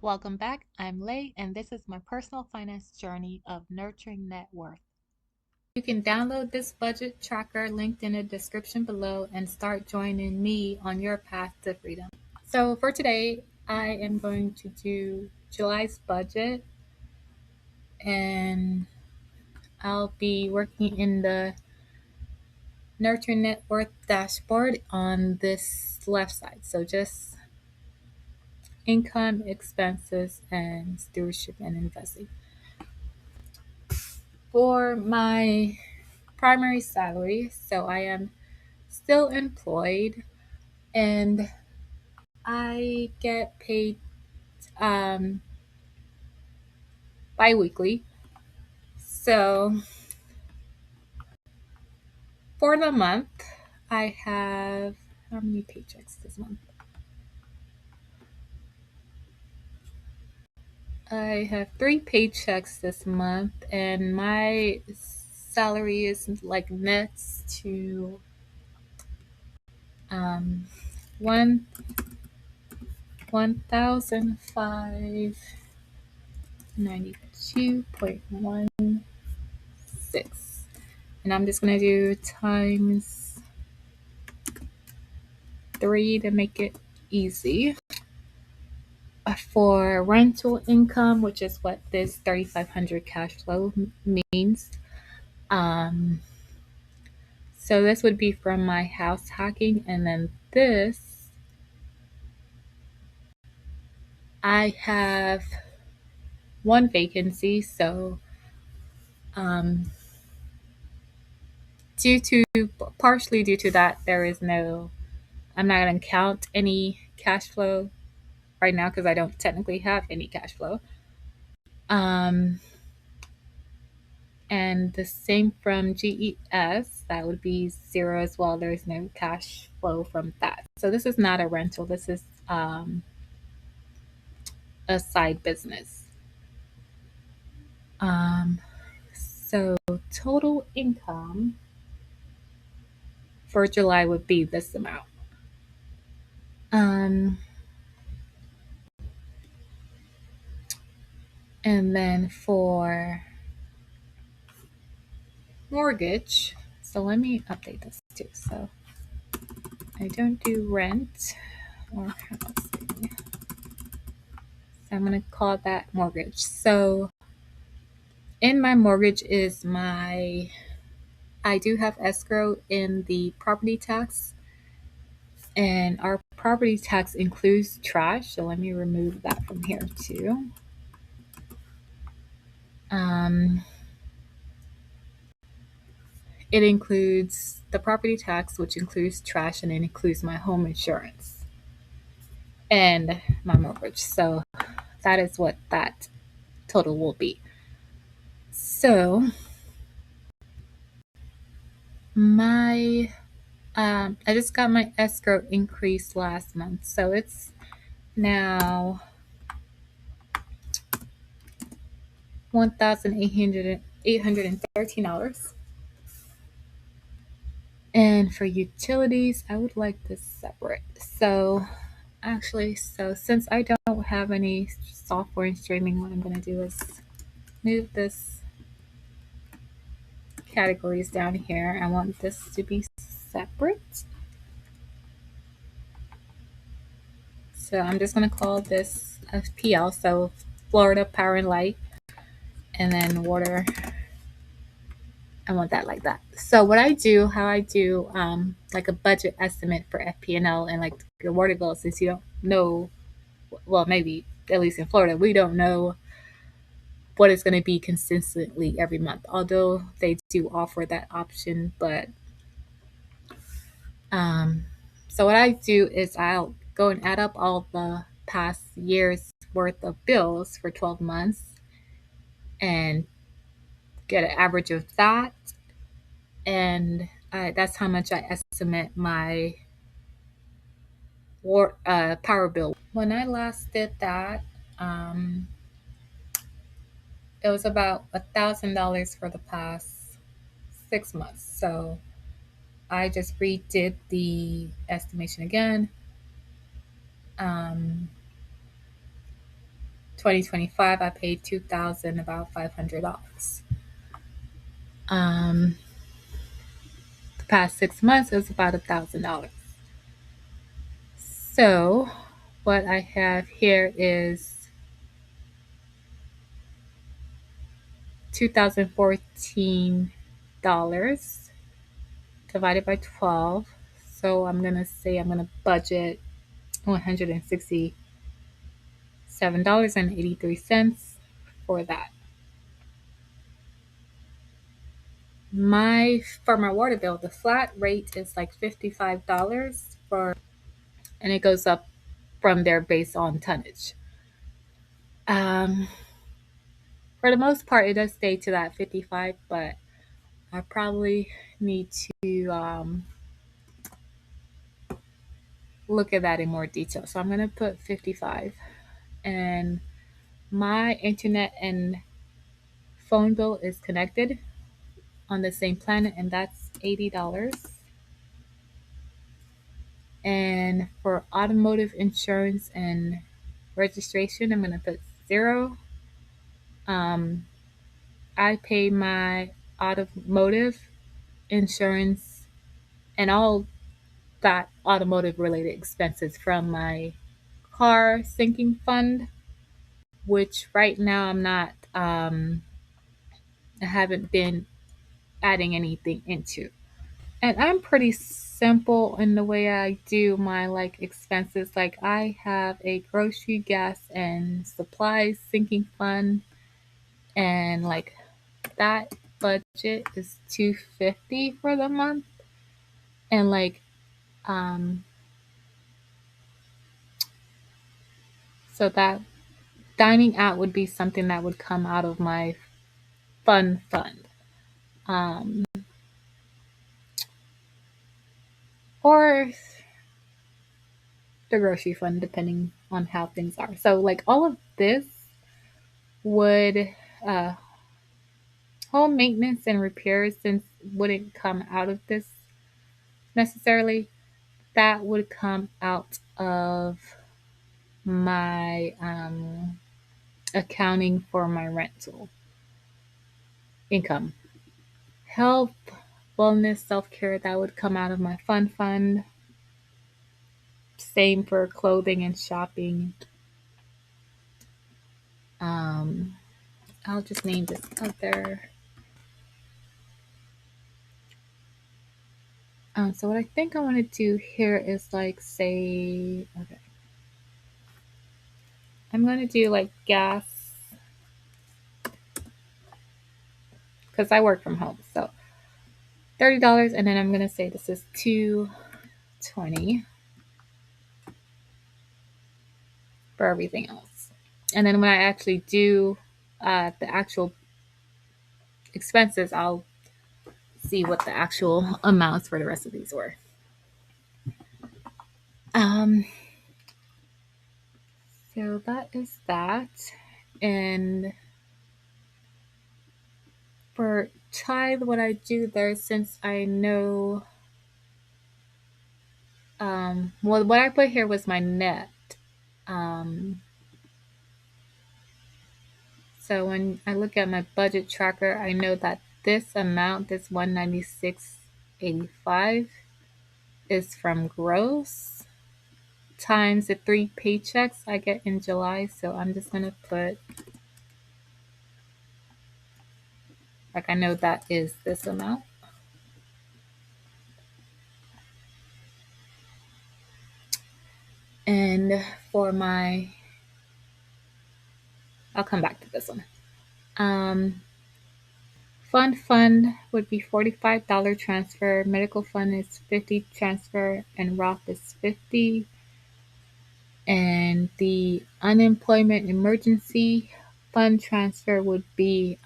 Welcome back. I'm Lay, and this is my personal finance journey of nurturing net worth. You can download this budget tracker linked in the description below and start joining me on your path to freedom. So, for today, I am going to do July's budget, and I'll be working in the Nurture Net Worth dashboard on this left side. So, just income, expenses, and stewardship and investing. For my primary salary, so I am still employed and I get paid um, bi-weekly. So for the month, I have how many paychecks this month? I have 3 paychecks this month, and my salary is like nets to um, one 1,592.16. And I'm just gonna do times 3 to make it easy. For rental income, which is what this 3,500 cash flow means. Um, so this would be from my house hacking, and then this I have one vacancy, so um, due to partially due to that, there is no. I'm not gonna count any cash flow right now because I don't technically have any cash flow. Um, and the same from GES, that would be zero as well. There's no cash flow from that. So this is not a rental. This is a side business. So total income for July would be this amount. Um, and then for mortgage, so let me update this too. So I don't do rent or housing. So I'm going to call that mortgage. So in my mortgage is I do have escrow in the property tax, and our property tax includes trash. So let me remove that from here too. Um, it includes the property tax, which includes trash, and it includes my home insurance and my mortgage. So that is what that total will be. So my I just got my escrow increase last month, so it's now $1,813. And for utilities, I would like this separate. So since I don't have any software and streaming, what I'm going to do is move this categories down here. I want this to be separate. So I'm just going to call this FPL, so Florida Power and Light, and then water. I want that like that. So how I do like a budget estimate for FP&L and like your water bill, since you don't know, well, maybe at least in Florida, we don't know what it's going to be consistently every month. Although they do offer that option, but so what I do is I'll go and add up all the past year's worth of bills for 12 months and get an average of that, and that's how much I estimate my power bill. When I last did that, um, it was about $1,000 for the past 6 months. So I just redid the estimation again. Um, 2025, I paid 2,000, about $500. Um, the past 6 months is about $1,000. So what I have here is 2014 dollars divided by 12. So I'm gonna say I'm gonna budget $167.83 for that. My for my water bill, the flat rate is like $55 for, and it goes up from there based on tonnage. Um, for the most part, it does stay to that 55, but I probably need to look at that in more detail. So I'm gonna put 55, and my internet and phone bill is connected on the same plan, and that's $80. And for automotive insurance and registration, I'm gonna put 0. Um, I pay my automotive insurance and all that automotive related expenses from my car sinking fund, which right now I haven't been adding anything into. And I'm pretty simple in the way I do my like expenses. Like I have a grocery, gas, and supplies sinking fund, and like that budget is 250 for the month. And like um so that dining out would be something that would come out of my fund. Um or the grocery fund depending on how things are. So like all of this would uh home maintenance and repairs since wouldn't come out of this necessarily. That would come out of my accounting for my rental income. Health, wellness, self care, that would come out of my fund. Same for clothing and shopping. Um, I'll just name this other. So what I think I want to do here is like say, okay, I'm going to do like gas because I work from home. So $30, and then I'm going to say this is 220 for everything else. And then when I actually do the actual expenses, I'll see what the actual amounts for the rest of these were. Um, so that is that. And for tithe, what I do there, since I know, well, what I put here was my net. Um, so when I look at my budget tracker, I know that this amount, this 196.85, is from gross times the 3 paychecks I get in July. So I'm just gonna put, like, I know that is this amount. And for my, I'll come back to this one. Um, fund would be $45 transfer. Medical fund is 50 transfer, and Roth is 50. And the unemployment emergency fund transfer would be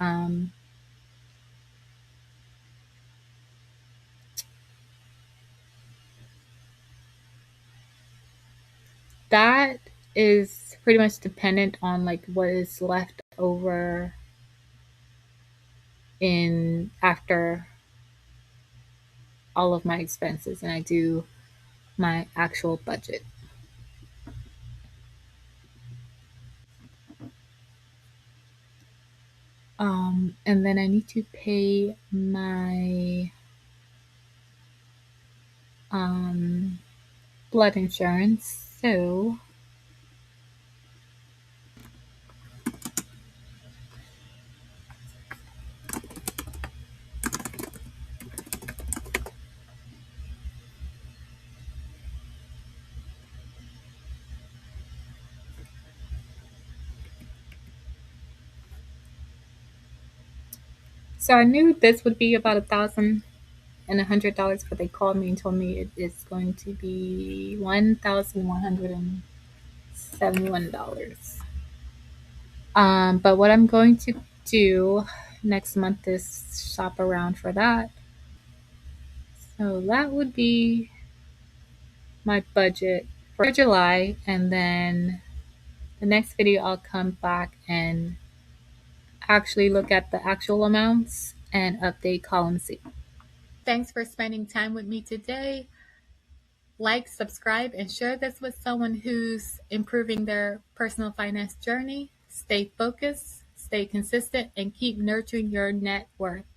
that is pretty much dependent on like what is left over in after all of my expenses and I do my actual budget. And then I need to pay my blood insurance. So I knew this would be about $1,100, but they called me and told me it is going to be $1,171. But what I'm going to do next month is shop around for that. So that would be my budget for July, and then the next video I'll come back and actually look at the actual amounts and update column C. Thanks for spending time with me today. Like, subscribe, and share this with someone who's improving their personal finance journey. Stay focused, stay consistent, and keep nurturing your net worth.